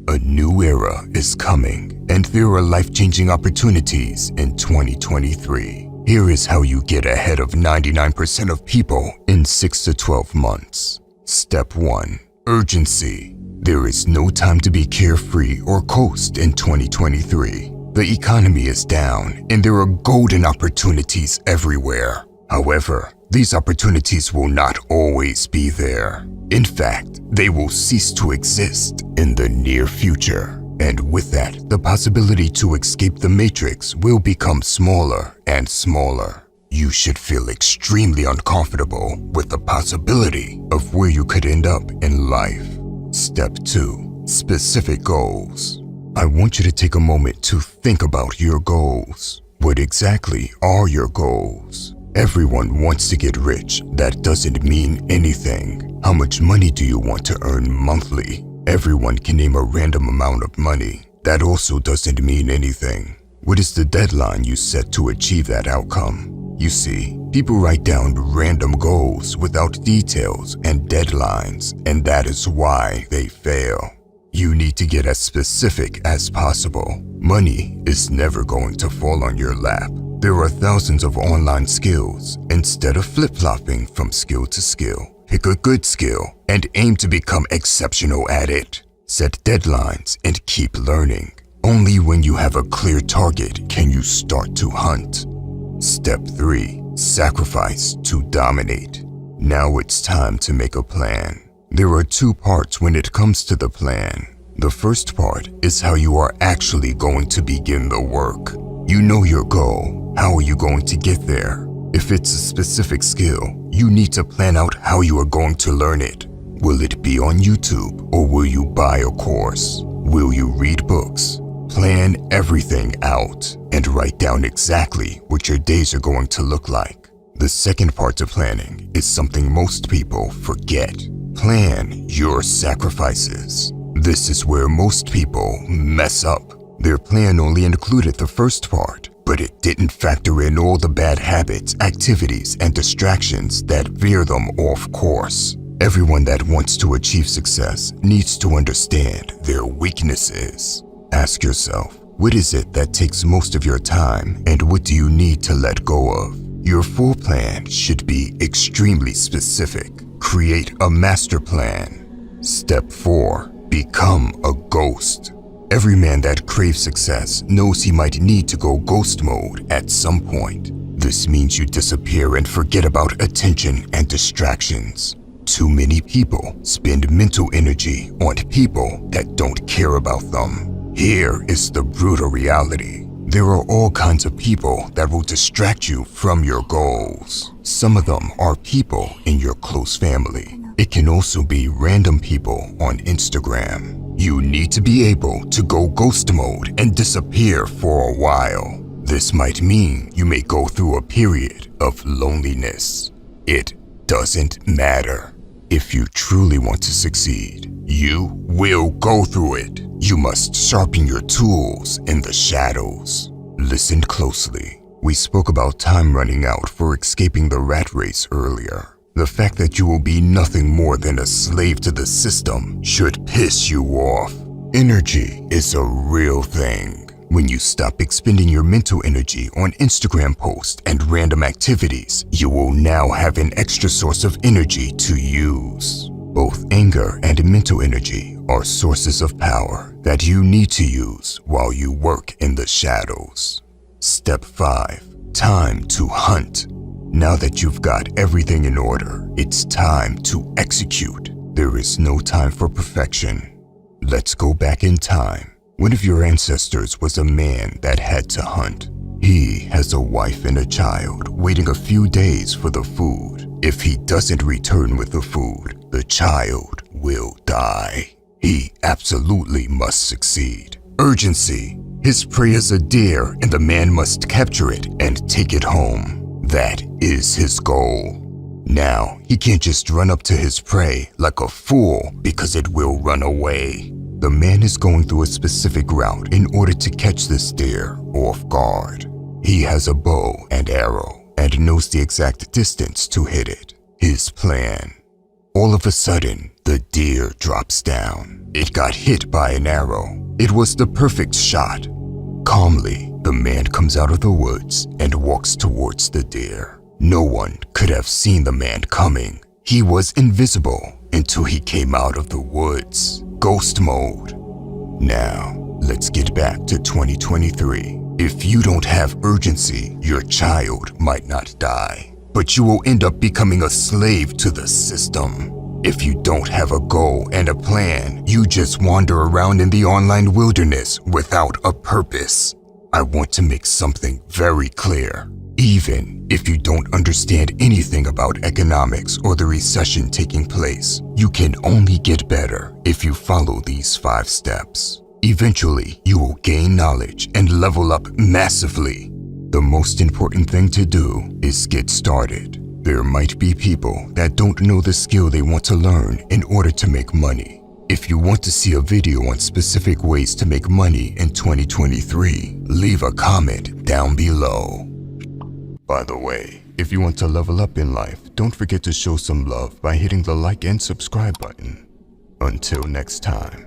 A new era is coming, and there are life-changing opportunities in 2023. Here is how you get ahead of 99% of people in 6 to 12 months. Step 1. Urgency. There is no time to be carefree or coast in 2023. The economy is down, and there are golden opportunities everywhere. However, these opportunities will not always be there. In fact, they will cease to exist in the near future. And with that, the possibility to escape the matrix will become smaller and smaller. You should feel extremely uncomfortable with the possibility of where you could end up in life. Step 2. Specific goals. I want you to take a moment to think about your goals. What exactly are your goals? Everyone wants to get rich. That doesn't mean anything. How much money do you want to earn monthly? Everyone can name a random amount of money. That also doesn't mean anything. What is the deadline you set to achieve that outcome? You see, people write down random goals without details and deadlines, and that is why they fail. You need to get as specific as possible. Money is never going to fall on your lap. There are thousands of online skills. Instead of flip-flopping from skill to skill, pick a good skill and aim to become exceptional at it. Set deadlines and keep learning. Only when you have a clear target can you start to hunt. Step 3. Sacrifice to dominate. Now it's time to make a plan. There are 2 parts when it comes to the plan. The first part is how you are actually going to begin the work. You know your goal. How are you going to get there? If it's a specific skill, you need to plan out how you are going to learn it. Will it be on YouTube, or will you buy a course? Will you read books? Plan everything out and write down exactly what your days are going to look like. The second part to planning is something most people forget. Plan your sacrifices. This is where most people mess up. Their plan only included the first part, but it didn't factor in all the bad habits, activities, and distractions that veer them off course. Everyone that wants to achieve success needs to understand their weaknesses. Ask yourself, what is it that takes most of your time, and what do you need to let go of? Your full plan should be extremely specific. Create a master plan. Step 4. Become a ghost. Every man that craves success knows he might need to go ghost mode at some point. This means you disappear and forget about attention and distractions. Too many people spend mental energy on people that don't care about them. Here is the brutal reality. There are all kinds of people that will distract you from your goals. Some of them are people in your close family. It can also be random people on Instagram. You need to be able to go ghost mode and disappear for a while. This might mean you may go through a period of loneliness. It doesn't matter. If you truly want to succeed, you will go through it. You must sharpen your tools in the shadows. Listen closely. We spoke about time running out for escaping the rat race earlier. The fact that you will be nothing more than a slave to the system should piss you off. Energy is a real thing. When you stop expending your mental energy on Instagram posts and random activities, you will now have an extra source of energy to use. Both anger and mental energy are sources of power that you need to use while you work in the shadows. Step 5. Time to hunt. Now that you've got everything in order, it's time to execute. There is no time for perfection. Let's go back in time. One of your ancestors was a man that had to hunt. He has a wife and a child waiting a few days for the food. If he doesn't return with the food, the child will die. He absolutely must succeed. Urgency. His prey is a deer, and the man must capture it and take it home. That is his goal. Now, he can't just run up to his prey like a fool because it will run away. The man is going through a specific route in order to catch this deer off guard. He has a bow and arrow and knows the exact distance to hit it. His plan. All of a sudden, the deer drops down. It got hit by an arrow. It was the perfect shot. Calmly, the man comes out of the woods and walks towards the deer. No one could have seen the man coming. He was invisible until he came out of the woods. Ghost mode. Now, let's get back to 2023. If you don't have urgency, your child might not die, but you will end up becoming a slave to the system. If you don't have a goal and a plan, you just wander around in the online wilderness without a purpose. I want to make something very clear. Even if you don't understand anything about economics or the recession taking place, you can only get better if you follow these 5 steps. Eventually, you will gain knowledge and level up massively. The most important thing to do is get started. There might be people that don't know the skill they want to learn in order to make money. If you want to see a video on specific ways to make money in 2023, leave a comment down below. By the way, if you want to level up in life, don't forget to show some love by hitting the like and subscribe button. Until next time.